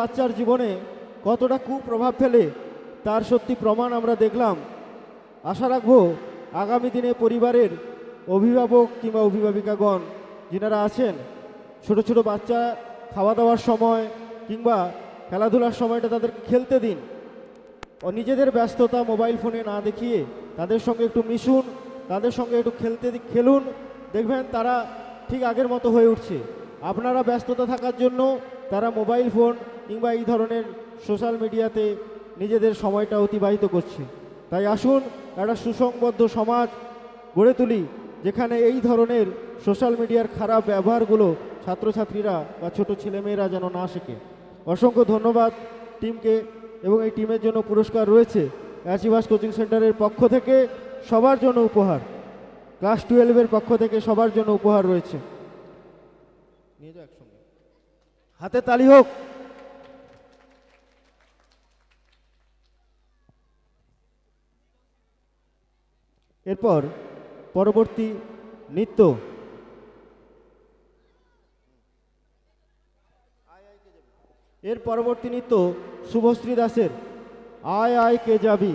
বাচ্চার জীবনে কতটা কুপ্রভাব ফেলে তার সত্যি প্রমাণ আমরা দেখলাম। আশা রাখবো আগামী দিনে পরিবারের অভিভাবক কিংবা অভিভাবিকাগণ যিনারা আছেন, ছোট ছোট বাচ্চা খাওয়া দাওয়ার সময় কিংবা খেলাধুলার সময়টা তাদেরকে খেলতে দিন, ও নিজেদের ব্যস্ততা মোবাইল ফোনে না দেখিয়ে তাদের সঙ্গে একটু মিশুন, তাদের সঙ্গে একটু খেলুন। দেখবেন তারা ঠিক আগের মতো হয়ে উঠছে। আপনারা ব্যস্ততা থাকার জন্য তারা মোবাইল ফোন কিংবা এই ধরনের সোশ্যাল মিডিয়াতে নিজেদের সময়টা অতিবাহিত করছে। তাই আসুন একটা সুসংবদ্ধ সমাজ গড়ে তুলি, যেখানে এই ধরনের সোশ্যাল মিডিয়ার খারাপ ব্যবহারগুলো ছাত্রছাত্রীরা বা ছোট ছেলেমেয়েরা যেন না শেখে। অসংখ্য ধন্যবাদ টিমকে, এবং এই টিমের জন্য পুরস্কার রয়েছে অ্যাচিভাস কোচিং সেন্টারের পক্ষ থেকে সবার জন্য উপহার, ক্লাস 12-এর পক্ষ থেকে সবার জন্য উপহার রয়েছে। নিয়ে যাও একসঙ্গে, হাতে তালি হোক। এরপর পরবর্তী নৃত্য পরবর্তী নৃত্য শুভশ্রী দাসের আয় আয় কে যাবি।